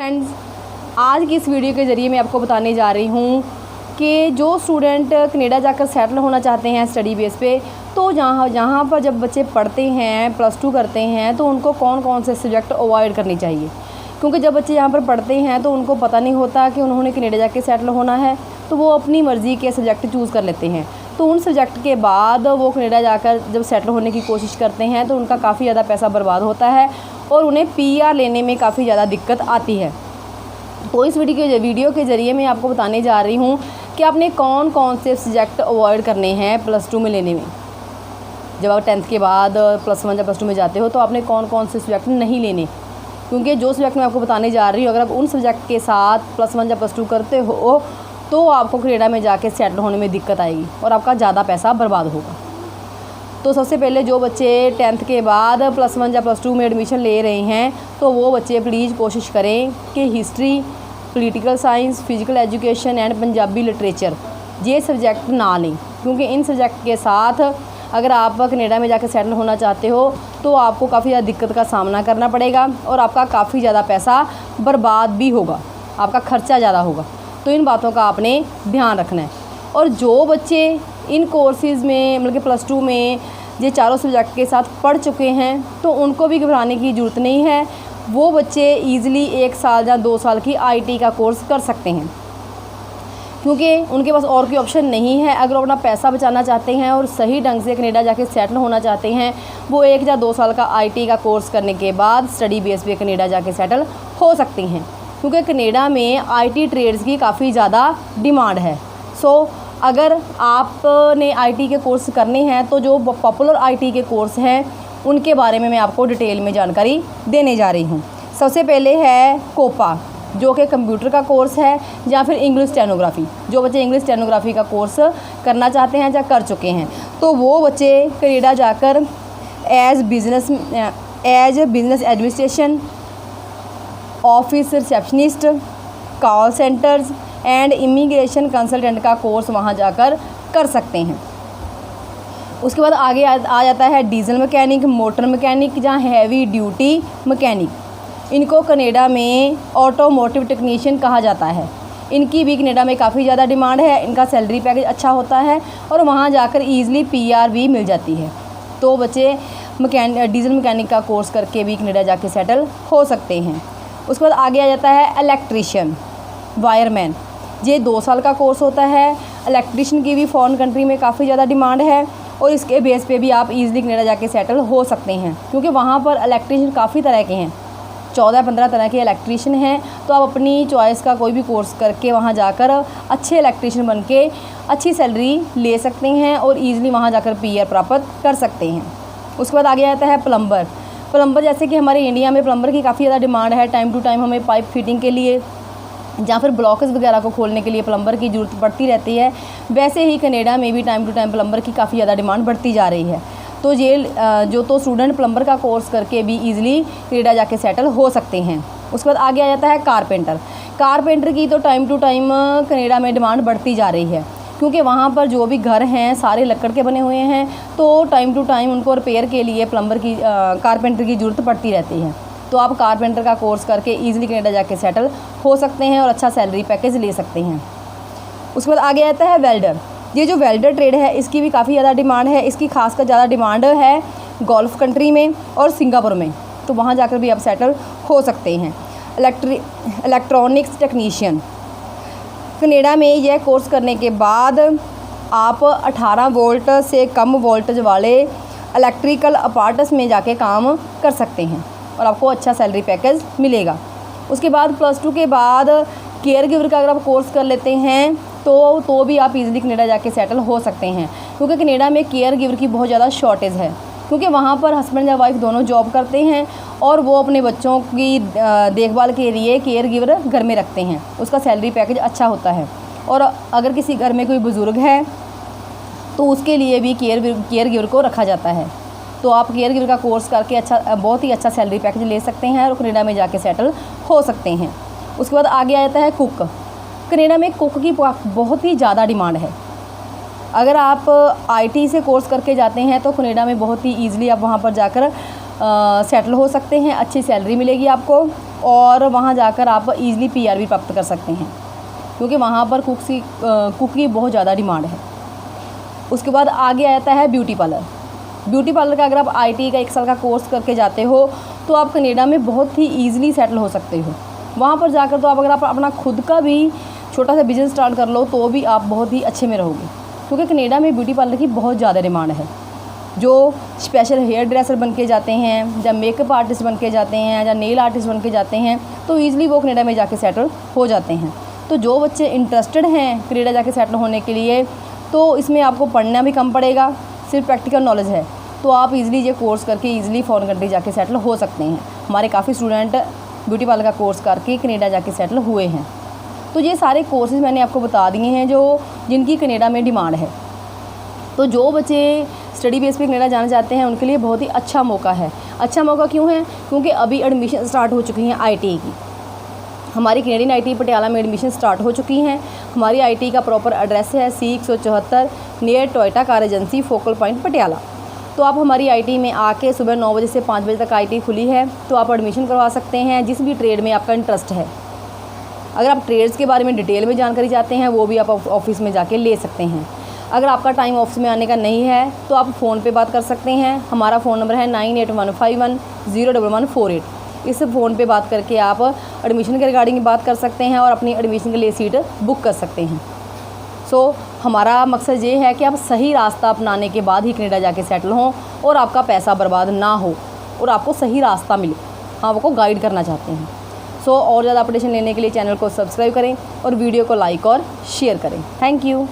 Friends, आज की इस वीडियो के ज़रिए मैं आपको बताने जा रही हूँ कि जो स्टूडेंट कनाडा जाकर सेटल होना चाहते हैं स्टडी बेस पे, तो जहाँ पर जब बच्चे पढ़ते हैं, +2 करते हैं, तो उनको कौन कौन से सब्जेक्ट अवॉइड करने चाहिए। क्योंकि जब बच्चे यहाँ पर पढ़ते हैं तो उनको पता नहीं होता कि उन्होंने कनाडा जाके सेटल होना है, तो वो अपनी मर्ज़ी के सब्जेक्ट चूज़ कर लेते हैं। तो उन सब्जेक्ट के बाद वो कनाडा जाकर जब सेटल होने की कोशिश करते हैं तो उनका काफ़ी ज़्यादा पैसा बर्बाद होता है और उन्हें PR लेने में काफ़ी ज़्यादा दिक्कत आती है। तो इस वीडियो के ज़रिए मैं आपको बताने जा रही हूँ कि आपने कौन कौन से सब्जेक्ट अवॉइड करने हैं +2 में लेने में। जब आप 10th के बाद +1 या +2 में जाते हो तो आपने कौन कौन से सब्जेक्ट नहीं लेने, क्योंकि जो सब्जेक्ट मैं आपको बताने जा रही हूँ, अगर आप उन सब्जेक्ट के साथ +1 या +2 करते हो तो आपको कनाडा में जाके सेटल होने में दिक्कत आएगी और आपका ज़्यादा पैसा बर्बाद होगा। तो सबसे पहले जो बच्चे 10th के बाद +1 या +2 में एडमिशन ले रहे हैं, तो वो बच्चे प्लीज़ कोशिश करें कि history, political science, physical education and Punjabi literature ये सब्जेक्ट ना लें, क्योंकि इन सब्जेक्ट के साथ अगर आप कनाडा में जाकर सेटल होना चाहते हो तो आपको काफ़ी ज़्यादा दिक्कत का सामना करना पड़ेगा और आपका काफ़ी ज़्यादा पैसा बर्बाद भी होगा, आपका खर्चा ज़्यादा होगा। तो इन बातों का आपने ध्यान रखना है। और जो बच्चे इन कोर्सेज़ में मतलब कि +2 में ये चारों सब्जेक्ट के साथ पढ़ चुके हैं तो उनको भी घबराने की ज़रूरत नहीं है। वो बच्चे ईज़िली 1 साल या 2 साल की IT का कोर्स कर सकते हैं, क्योंकि उनके पास और कोई ऑप्शन नहीं है। अगर वो अपना पैसा बचाना चाहते हैं और सही ढंग से कनाडा जाके सेटल होना चाहते हैं, वो 1 या 2 साल का IT का कोर्स करने के बाद स्टडी बेस पे कनाडा जाके सेटल हो सकते हैं, क्योंकि कनाडा में IT ट्रेड्स की काफ़ी ज़्यादा डिमांड है। अगर आपने IT के कोर्स करने हैं तो जो पॉपुलर IT के कोर्स हैं उनके बारे में मैं आपको डिटेल में जानकारी देने जा रही हूँ। सबसे पहले है कोपा, जो कि कंप्यूटर का कोर्स है, या फिर इंग्लिश स्टेनोग्राफ़ी। जो बच्चे इंग्लिश स्टेनोग्राफ़ी का कोर्स करना चाहते हैं या कर चुके हैं, तो वो बच्चे कनाडा जाकर as business administration, office receptionist, call centres and immigration consultant का कोर्स वहाँ जाकर कर सकते हैं। उसके बाद आगे आ जाता है डीजल मैकेनिक, मोटर मैकेनिक या हैवी ड्यूटी मैकेनिक। इनको कनाडा में ऑटोमोटिव टेक्नीशियन कहा जाता है। इनकी भी कनाडा में काफ़ी ज़्यादा डिमांड है। इनका सैलरी पैकेज अच्छा होता है और वहाँ जाकर ईज़िली PR भी मिल जाती है। तो बच्चे डीजल मैकेनिक का कोर्स करके भी कनाडा जाके सेटल हो सकते हैं। उसके बाद आगे आ जाता है इलेक्ट्रीशियन, वायरमैन। ये 2 साल का कोर्स होता है। इलेक्ट्रीशियन की भी फॉरेन कंट्री में काफ़ी ज़्यादा डिमांड है और इसके बेस पे भी आप ईज़िली कनाडा जाके सेटल हो सकते हैं, क्योंकि वहाँ पर इलेक्ट्रीशियन काफ़ी तरह के हैं, 14-15 तरह के इलेक्ट्रीशियन हैं। तो आप अपनी चॉइस का कोई भी कोर्स करके वहाँ जाकर अच्छे इलेक्ट्रीशियन बन के अच्छी सैलरी ले सकते हैं और ईज़िली वहाँ जाकर PR प्राप्त कर सकते हैं। उसके बाद आगे आता है प्लम्बर। जैसे कि हमारे इंडिया में प्लम्बर की काफ़ी ज़्यादा डिमांड है। टाइम टू टाइम हमें पाइप फिटिंग के लिए या फिर ब्लॉकेज वगैरह को खोलने के लिए प्लम्बर की ज़रूरत पड़ती रहती है। वैसे ही कनाडा में भी टाइम टू टाइम प्लम्बर की काफ़ी ज़्यादा डिमांड बढ़ती जा रही है। तो ये स्टूडेंट प्लम्बर का कोर्स करके भी ईज़िली कनाडा जाके सेटल हो सकते हैं। उसके बाद आगे आ जाता है कारपेंटर की तो टाइम टू टाइम कनाडा में डिमांड बढ़ती जा रही है, क्योंकि वहाँ पर जो भी घर हैं सारे लकड़ के बने हुए हैं, तो टाइम टू टाइम उनको रिपेयर के लिए कारपेंटर की ज़रूरत पड़ती रहती है। तो आप कारपेंटर का कोर्स करके ईज़िली कनाडा जाके सेटल हो सकते हैं और अच्छा सैलरी पैकेज ले सकते हैं। उसके बाद आगे आता है वेल्डर। ये जो वेल्डर ट्रेड है इसकी भी काफ़ी ज़्यादा डिमांड है। इसकी खासकर ज़्यादा डिमांड है गल्फ़ कंट्री में और सिंगापुर में, तो वहाँ जाकर भी आप सेटल हो सकते हैं। इलेक्ट्रॉनिक्स टेक्नीशियन, कनाडा में यह कोर्स करने के बाद आप 18 वोल्ट से कम वोल्टेज वाले इलेक्ट्रिकल अपार्टस में जाके काम कर सकते हैं और आपको अच्छा सैलरी पैकेज मिलेगा। उसके बाद +2 के बाद केयर गिवर का अगर आप कोर्स कर लेते हैं तो भी आप इजीली कनाडा जाके सेटल हो सकते हैं, क्योंकि कनाडा में केयर गिवर की बहुत ज़्यादा शॉर्टेज है, क्योंकि वहाँ पर हस्बैंड या वाइफ दोनों जॉब करते हैं और वो अपने बच्चों की देखभाल के लिए केयर गिवर घर में रखते हैं। उसका सैलरी पैकेज अच्छा होता है। और अगर किसी घर में कोई बुज़ुर्ग है तो उसके लिए भी केयर गिवर को रखा जाता है। तो आप केयर गिवर का कोर्स करके बहुत ही अच्छा सैलरी पैकेज ले सकते हैं और कनाडा में जाके सेटल हो सकते हैं। उसके बाद आगे आ जाता है कुक। कनाडा में कुक की बहुत ही ज़्यादा डिमांड है। अगर आप IT से कोर्स करके जाते हैं तो कनाडा में बहुत ही ईज़िली आप वहाँ पर जाकर सेटल हो सकते हैं, अच्छी सैलरी मिलेगी आपको और वहाँ जाकर आप ईज़िली PR भी प्राप्त कर सकते हैं, क्योंकि वहाँ पर कुक की बहुत ज़्यादा डिमांड है। उसके बाद आगे आता है ब्यूटी पार्लर। ब्यूटी पार्लर का अगर आप ITI का 1 साल का कोर्स करके जाते हो तो आप कनाडा में बहुत ही ईज़िली सेटल हो सकते हो। वहाँ पर जाकर तो अगर आप अपना खुद का भी छोटा सा बिज़नेस स्टार्ट कर लो तो भी आप बहुत ही अच्छे में रहोगे, क्योंकि कनाडा में ब्यूटी पार्लर की बहुत ज़्यादा डिमांड है। जो स्पेशल हेयर ड्रेसर बन के जाते हैं, या मेकअप आर्टिस्ट बन के जाते हैं, या नेल आर्टिस्ट बन के जाते हैं, तो ईज़िली वो कनाडा में जाके सेटल हो जाते हैं। तो जो बच्चे इंटरेस्टेड हैं कनाडा जाके सेटल होने के लिए, तो इसमें आपको पढ़ना भी कम पड़ेगा, सिर्फ प्रैक्टिकल नॉलेज है, तो आप ईज़िली ये कोर्स करके ईज़िली फॉरेन कंट्री जाके सेटल हो सकते हैं। हमारे काफ़ी स्टूडेंट ब्यूटी पार्लर का कोर्स करके कनाडा जाके सेटल हुए हैं। तो ये सारे कोर्सेज़ मैंने आपको बता दिए हैं जिनकी कनाडा में डिमांड है। तो जो बच्चे स्टडी बेस पे कनाडा जाना चाहते हैं उनके लिए बहुत ही अच्छा मौका है। अच्छा मौका क्यों है? क्योंकि अभी एडमिशन स्टार्ट हो चुकी हैं ITI की। हमारी कैनेडियन ITI पटियाला में एडमिशन स्टार्ट हो चुकी हैं। हमारी ITI का प्रॉपर एड्रेस है C174 near Toyota car agency, focal point Patiala. तो आप हमारी ITI में आके सुबह 9 बजे से 5 बजे तक ITI खुली है, तो आप एडमिशन करवा सकते हैं जिस भी ट्रेड में आपका इंटरेस्ट है। अगर आप ट्रेड्स के बारे में डिटेल में जानकारी चाहते हैं वो भी आप ऑफिस में जाके ले सकते हैं। अगर आपका टाइम ऑफिस में आने का नहीं है तो आप फ़ोन पे बात कर सकते हैं। हमारा फ़ोन नंबर है 9815101148। इस फ़ोन पे बात करके आप एडमिशन के रिगार्डिंग बात कर सकते हैं और अपनी एडमिशन के लिए सीट बुक कर सकते हैं। हमारा मकसद ये है कि आप सही रास्ता अपनाने के बाद ही कनाडा जाके सेटल हों और आपका पैसा बर्बाद ना हो और आपको सही रास्ता मिले। हम आपको गाइड करना चाहते हैं। और ज़्यादा अपडेशन लेने के लिए चैनल को सब्सक्राइब करें और वीडियो को लाइक और शेयर करें। Thank you.